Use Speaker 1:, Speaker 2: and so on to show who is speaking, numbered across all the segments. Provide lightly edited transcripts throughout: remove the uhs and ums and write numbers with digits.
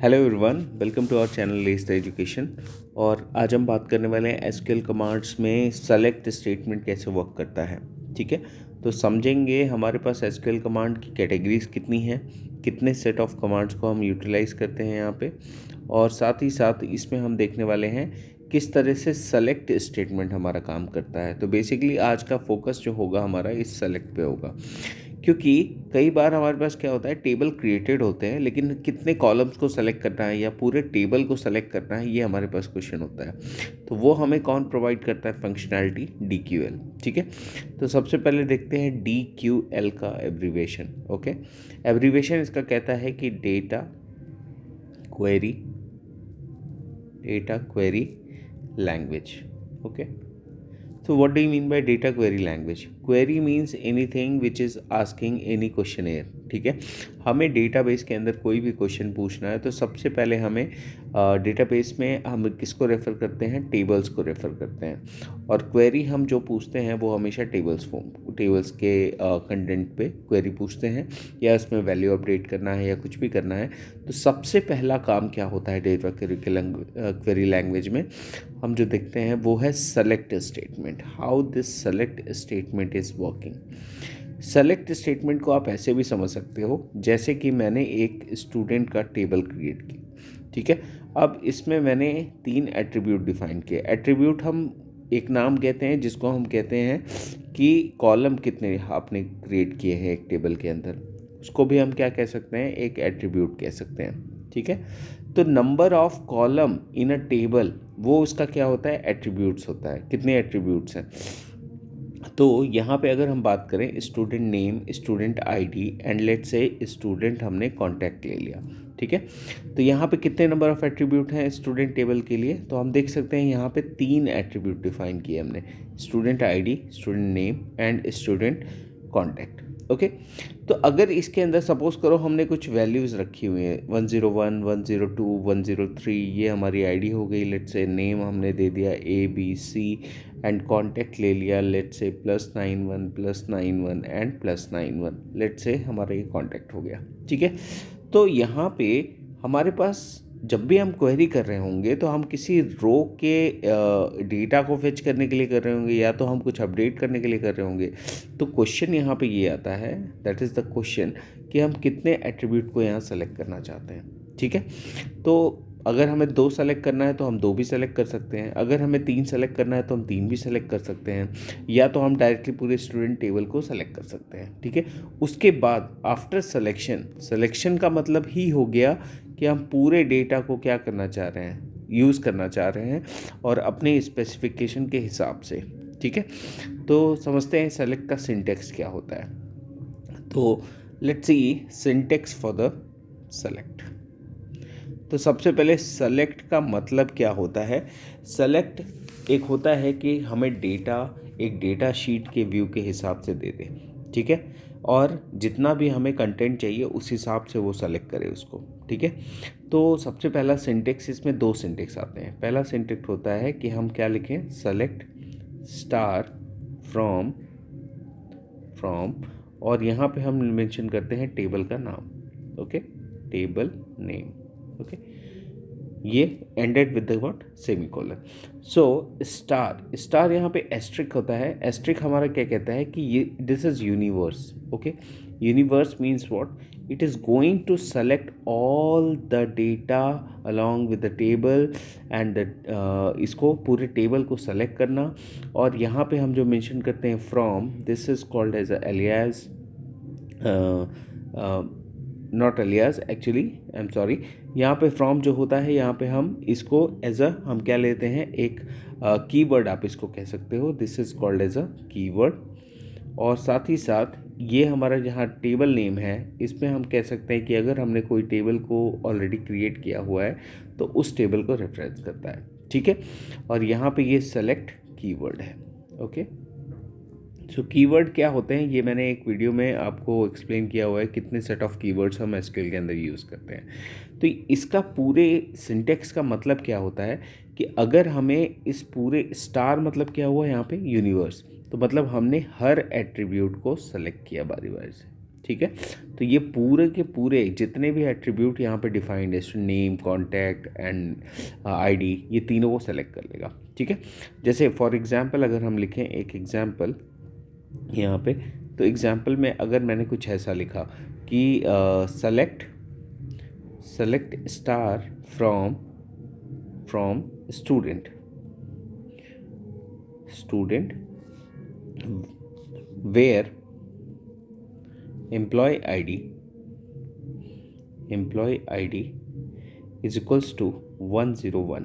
Speaker 1: Hello everyone, welcome to our channel less the education. और आज हम बात करने वाले हैं एसक्यूएल कमांड्स में सेलेक्ट स्टेटमेंट कैसे वर्क करता है। ठीक है, तो समझेंगे हमारे पास एसक्यूएल कमांड की कैटेगरीज कितनी हैं, कितने सेट ऑफ कमांड्स को हम यूटिलाइज करते हैं यहाँ पे, और साथ ही साथ इसमें हम देखने वाले हैं किस तरह से सेलेक्ट स्टेटमेंट हमारा काम करता है। तो बेसिकली आज का फोकस जो होगा हमारा इस सेलेक्ट पे होगा, क्योंकि कई बार हमारे पास क्या होता है, टेबल क्रिएटेड होते हैं लेकिन कितने कॉलम्स को सेलेक्ट करना है या पूरे टेबल को सेलेक्ट करना है, ये हमारे पास क्वेश्चन होता है। तो वो हमें कौन प्रोवाइड करता है? Functionality DQL। ठीक है, तो सबसे पहले देखते हैं DQL का एब्रीवेशन। ओके, एब्रीवेशन इसका कहता है कि data query language. Okay, so what do you mean by data query language? Query means anything which is asking any questionnaire। ठीक है, हमें डेटाबेस के अंदर कोई भी क्वेश्चन पूछना है तो सबसे पहले हमें डेटाबेस में हम किसको रेफ़र करते हैं? टेबल्स को रेफ़र करते हैं। और क्वेरी हम जो पूछते हैं वो हमेशा टेबल्स के कंटेंट पे क्वेरी पूछते हैं, या उसमें वैल्यू अपडेट करना है या कुछ भी करना है। तो सबसे पहला काम क्या होता है डेटा क्वेरी लैंग्वेज में, हम जो देखते हैं वो है select statement. How this select statement is working. Select statement को आप ऐसे भी समझ सकते हो जैसे कि मैंने एक स्टूडेंट का टेबल क्रिएट की। ठीक है, अब इसमें मैंने 3 एट्रीब्यूट डिफाइन किए। एट्रीब्यूट हम एक नाम कहते हैं जिसको हम कहते हैं कि कॉलम कितने आपने क्रिएट किए हैं एक टेबल के अंदर, उसको भी हम क्या कह सकते हैं? एक एट्रीब्यूट कह सकते हैं। ठीक है, तो number of column in a table वो उसका क्या होता है? एट्रीब्यूट्स होता है। कितने एट्रीब्यूट्स हैं? तो यहाँ पे अगर हम बात करें student name, student ID and let's say student हमने कांटेक्ट ले लिया। ठीक है, तो यहाँ पे कितने नंबर ऑफ एट्रीब्यूट हैं स्टूडेंट टेबल के लिए? तो हम देख सकते हैं यहाँ पे 3 एट्रीब्यूट डिफाइन किए हमने, student ID, student name and student contact. Okay, तो अगर इसके अंदर सपोज करो हमने कुछ वैल्यूज़ रखी हुई हैं, 101, 102, 103, ये हमारी आईडी हो गई। लेट्स से नेम हमने दे दिया ABC एंड कांटेक्ट ले लिया let's say +91 +91 and +91। Let's say हमारा ये कांटेक्ट हो गया। ठीक है, तो यहाँ पे हमारे पास जब भी हम क्वेरी कर रहे होंगे तो हम किसी रो के डेटा को फेच करने के लिए कर रहे होंगे, या तो हम कुछ अपडेट करने के लिए कर रहे होंगे। तो क्वेश्चन यहाँ पे ये आता है, दैट इज़ द क्वेश्चन, कि हम कितने एट्रीब्यूट को यहाँ सेलेक्ट करना चाहते हैं। ठीक है, तो अगर हमें 2 सेलेक्ट करना है तो हम 2 भी सेलेक्ट कर सकते हैं, अगर हमें 3 सेलेक्ट करना है तो हम 3 भी सेलेक्ट कर सकते हैं, या तो हम डायरेक्टली पूरे स्टूडेंट टेबल को सेलेक्ट कर सकते हैं। ठीक है, उसके बाद आफ्टर सिलेक्शन का मतलब ही हो गया कि हम पूरे डेटा को क्या करना चाह रहे हैं? यूज़ करना चाह रहे हैं, और अपने स्पेसिफिकेशन के हिसाब से। ठीक है, तो समझते हैं सेलेक्ट का सिंटेक्स क्या होता है। तो let's see syntax for the select. तो सबसे पहले सेलेक्ट का मतलब क्या होता है? सेलेक्ट एक होता है कि हमें डेटा एक डेटा शीट के व्यू के हिसाब से दे दे। ठीक है, और जितना भी हमें कंटेंट चाहिए उस हिसाब से वो सेलेक्ट करे उसको। ठीक है, तो सबसे पहला सिंटेक्स, इसमें 2 सिंटेक्स आते हैं। पहला सिंटेक्स होता है कि हम क्या लिखें? सेलेक्ट स्टार फ्रॉम और यहाँ पे हम मेंशन करते हैं टेबल का नाम। Okay, table name. ओके, ये ended with the what? Semicolon. So star यहाँ पे एस्ट्रिक होता है। एस्ट्रिक हमारा क्या कहता है कि ये this is universe. Okay, universe means what? It is going to select all the data along with the table and इसको पूरे टेबल को सेलेक्ट करना। और यहाँ पे हम जो मेंशन करते हैं from, this is called as alias, not alias actually, I am sorry. यहाँ पे फ्रॉम जो होता है, यहाँ पे हम इसको एज अ हम क्या लेते हैं? एक कीवर्ड आप इसको कह सकते हो। This is called as a keyword. और साथ ही साथ ये हमारा जहाँ टेबल नेम है, इसमें हम कह सकते हैं कि अगर हमने कोई टेबल को ऑलरेडी क्रिएट किया हुआ है तो उस टेबल को रेफरेंस करता है। ठीक है, और यहाँ पे ये सेलेक्ट कीवर्ड है। ओके, सो कीवर्ड क्या होते हैं ये मैंने एक वीडियो में आपको एक्सप्लेन किया हुआ है, कितने सेट ऑफ कीवर्ड्स हम एसक्यूएल के अंदर यूज़ करते हैं। तो इसका पूरे सिंटेक्स का मतलब क्या होता है कि अगर हमें इस पूरे स्टार मतलब क्या हुआ यहाँ पे? यूनिवर्स। तो मतलब हमने हर एट्रीब्यूट को सेलेक्ट किया बारी बारी से। ठीक है। तो ये पूरे के पूरे जितने भी एट्रीब्यूट यहाँ पे डिफाइंड है, नेम, कॉन्टैक्ट एंड आईडी, ये तीनों को सेलेक्ट कर लेगा। ठीक है। जैसे फॉर एग्जांपल अगर हम लिखें एक एग्जांपल यहाँ पे, तो एग्जांपल में अगर मैंने कुछ ऐसा लिखा कि select star from student where employee ID is equals to 101।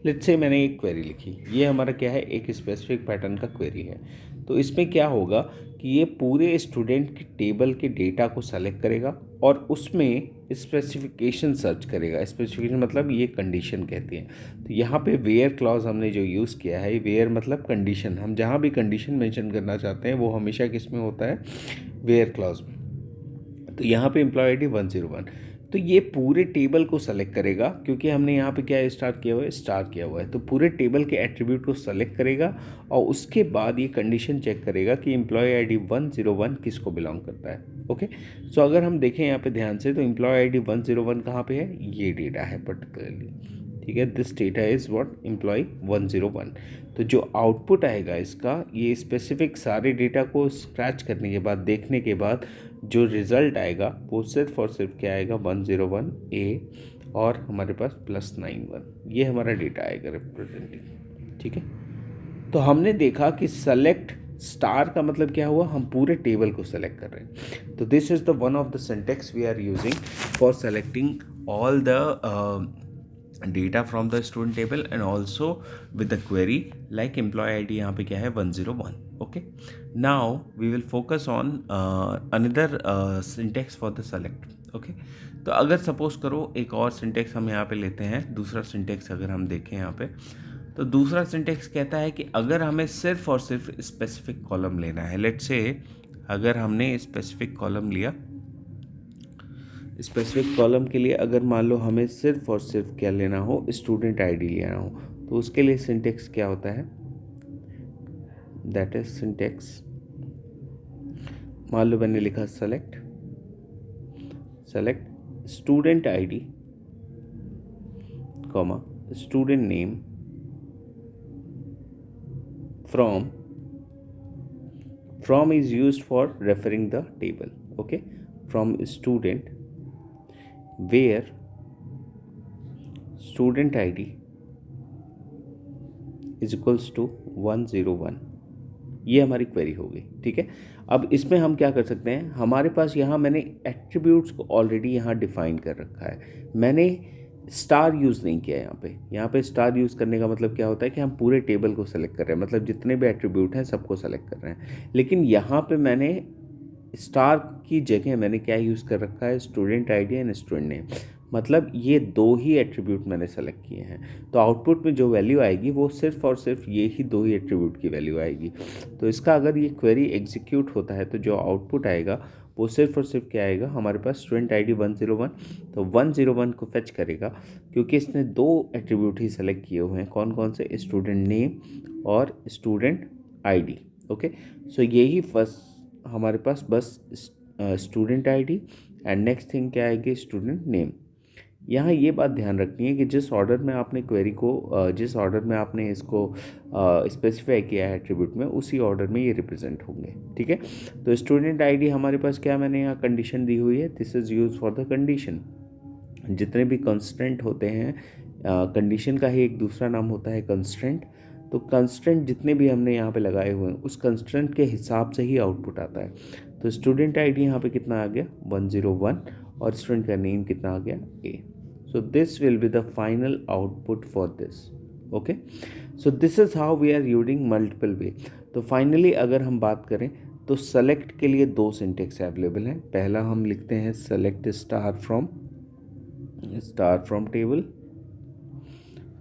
Speaker 1: Let's say मैंने एक क्वेरी लिखी, ये हमारा क्या है, एक स्पेसिफिक पैटर्न का क्वेरी है। तो इसमें क्या होगा कि ये पूरे स्टूडेंट के टेबल के डेटा को सेलेक्ट करेगा और उसमें स्पेसिफिकेशन सर्च करेगा। स्पेसिफिकेशन मतलब ये कंडीशन कहती है। तो यहाँ पे वेयर क्लॉज हमने जो यूज़ किया है, वेयर मतलब कंडीशन, हम जहाँ भी कंडीशन मेंशन करना चाहते हैं वो हमेशा किस में होता है, वेयर क्लॉज में। तो यहाँ पे एम्प्लॉय आईडी 101, तो ये पूरे टेबल को सेलेक्ट करेगा क्योंकि हमने यहाँ पे क्या स्टार किया हुआ है। तो पूरे टेबल के एट्रीब्यूट को सेलेक्ट करेगा और उसके बाद ये कंडीशन चेक करेगा कि एम्प्लॉय आईडी 101 किसको बिलोंग करता है। ओके। सो अगर हम देखें यहाँ पे ध्यान से, तो एम्प्लॉय आईडी 101 कहाँ पे है, ये डेटा है पर्टिकुलरली। ठीक है, this data is what, employee 101। तो जो आउटपुट आएगा इसका, ये स्पेसिफिक सारे डेटा को स्क्रैच करने के बाद, देखने के बाद जो रिज़ल्ट आएगा वो सिर्फ और सिर्फ क्या आएगा, 101A और हमारे पास +91, ये हमारा डेटा आएगा रिप्रेजेंटिंग। ठीक है। तो हमने देखा कि सेलेक्ट स्टार का मतलब क्या हुआ, हम पूरे टेबल को सेलेक्ट कर रहे हैं। तो this is the one of the syntax we are using for selecting all the data from the student table and also with the query like employee ID यहाँ पे क्या है, 101। Okay, now we will focus on another syntax for the select. Okay, तो अगर suppose करो एक और syntax हम यहाँ पे लेते हैं, दूसरा सिंटेक्स अगर हम देखें यहाँ पे, तो दूसरा सिंटेक्स कहता है कि अगर हमें सिर्फ और सिर्फ स्पेसिफिक कॉलम लेना है, लेट्स से अगर हमने स्पेसिफिक कॉलम लिया, स्पेसिफिक कॉलम के लिए अगर मान लो हमें सिर्फ और सिर्फ क्या लेना हो, स्टूडेंट आईडी लेना हो, तो उसके लिए सिंटेक्स क्या होता है, दैट इज सिंटेक्स, मान लो मैंने लिखा select student ID comma student name from is used for referring the table. Okay, from student where student id is equals to 101, ये हमारी क्वेरी हो गई। ठीक है, अब इसमें हम क्या कर सकते हैं, हमारे पास यहाँ मैंने एट्रीब्यूट्स को ऑलरेडी यहाँ डिफाइन कर रखा है, मैंने स्टार यूज़ नहीं किया यहाँ पे स्टार यूज़ करने का मतलब क्या होता है कि हम पूरे टेबल को सेलेक्ट कर रहे हैं, मतलब जितने भी एट्रीब्यूट हैं सबको सेलेक्ट कर रहे हैं। लेकिन यहाँ पे मैंने स्टार की जगह मैंने क्या यूज़ कर रखा है, student ID and student name, मतलब ये दो ही एट्रीब्यूट मैंने सेलेक्ट किए हैं। तो आउटपुट में जो वैल्यू आएगी वो सिर्फ और सिर्फ ये ही दो ही एट्रीब्यूट की वैल्यू आएगी। तो इसका अगर ये क्वेरी एग्जीक्यूट होता है तो जो आउटपुट आएगा वो सिर्फ और सिर्फ क्या आएगा, हमारे पास स्टूडेंट आईडी 101, तो 101 को फेच करेगा क्योंकि इसने दो एट्रीब्यूट ही सेलेक्ट किए हुए हैं, कौन कौन से, स्टूडेंट नेम और स्टूडेंट आईडी। ओके, सो यही फर्स्ट हमारे पास बस student ID and next thing क्या आएगी, स्टूडेंट नेम। यहाँ ये बात ध्यान रखनी है कि जिस ऑर्डर में आपने क्वेरी को जिस ऑर्डर में आपने इसको स्पेसिफाई किया है एट्रीब्यूट में, उसी ऑर्डर में ये रिप्रेजेंट होंगे। ठीक है, तो स्टूडेंट आईडी हमारे पास क्या, मैंने यहाँ कंडीशन दी हुई है, this is use for the condition. जितने भी कंस्ट्रेंट होते हैं, कंडीशन का ही एक दूसरा नाम होता है कंस्ट्रेंट। तो कंस्ट्रेंट जितने भी हमने यहाँ पे लगाए हुए हैं उस कंस्ट्रेंट के हिसाब से ही आउटपुट आता है। तो स्टूडेंट आईडी यहाँ पे कितना आ गया, 101, और स्टूडेंट का नेम कितना आ गया, ए। So this will be the final output for this. Okay, so this is how we are using multiple way. तो finally अगर हम बात करें तो select के लिए दो syntax अवेलेबल हैं। पहला हम लिखते हैं select star from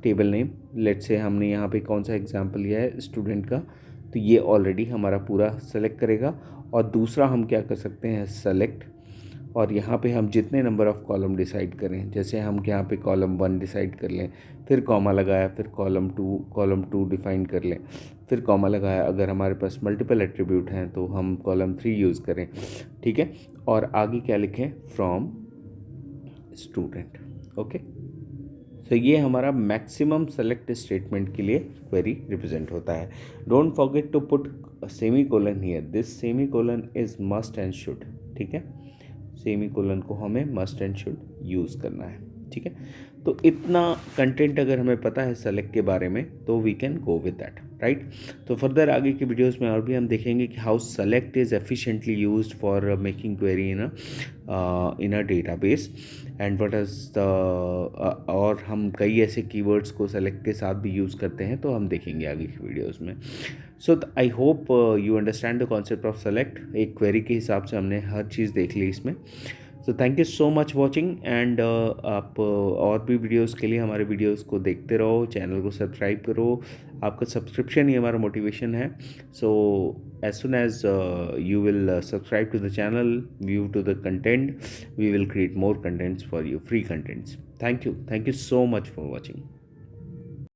Speaker 1: table name। let's say हमने यहाँ पे कौन सा एग्जाम्पल लिया है, स्टूडेंट का, तो ये ऑलरेडी हमारा पूरा सेलेक्ट करेगा। और दूसरा हम क्या कर सकते हैं, select और यहाँ पे हम जितने नंबर ऑफ़ कॉलम डिसाइड करें, जैसे हम यहाँ पे कॉलम 1 डिसाइड कर लें, फिर कॉमा लगाया, फिर कॉलम 2 डिफाइन कर लें, फिर कॉमा लगाया। अगर हमारे पास मल्टीपल एट्रीब्यूट हैं तो हम कॉलम 3 यूज़ करें, ठीक है। और आगे क्या लिखें, फ्रॉम स्टूडेंट। ओके, तो ये हमारा मैक्सिमम सेलेक्ट स्टेटमेंट के लिए क्वेरी रिप्रेजेंट होता है। Don't forget to put semicolon here, this semicolon is must and should, ठीक है। सेमी कोलन को हमें मस्ट एंड शुड यूज़ करना है, ठीक है। तो इतना कंटेंट अगर हमें पता है सेलेक्ट के बारे में तो we can go with that, right. तो फर्दर आगे की वीडियोस में और भी हम देखेंगे कि how select is efficiently used for making query in a database and what is the, और हम कई ऐसे कीवर्ड्स को सेलेक्ट के साथ भी यूज़ करते हैं, तो हम देखेंगे आगे की वीडियोस में। So I hope you understand the concept of select. एक क्वेरी के हिसाब से हमने हर चीज़ देख ली इसमें। So thank you so much watching and आप और भी वीडियोस के लिए हमारे वीडियोस को देखते रहो, चैनल को सब्सक्राइब करो। आपका सब्सक्रिप्शन ही हमारा मोटिवेशन है। So as soon as you will subscribe to the channel, view to the content, we will create more contents for you, free contents. Thank you so much for watching.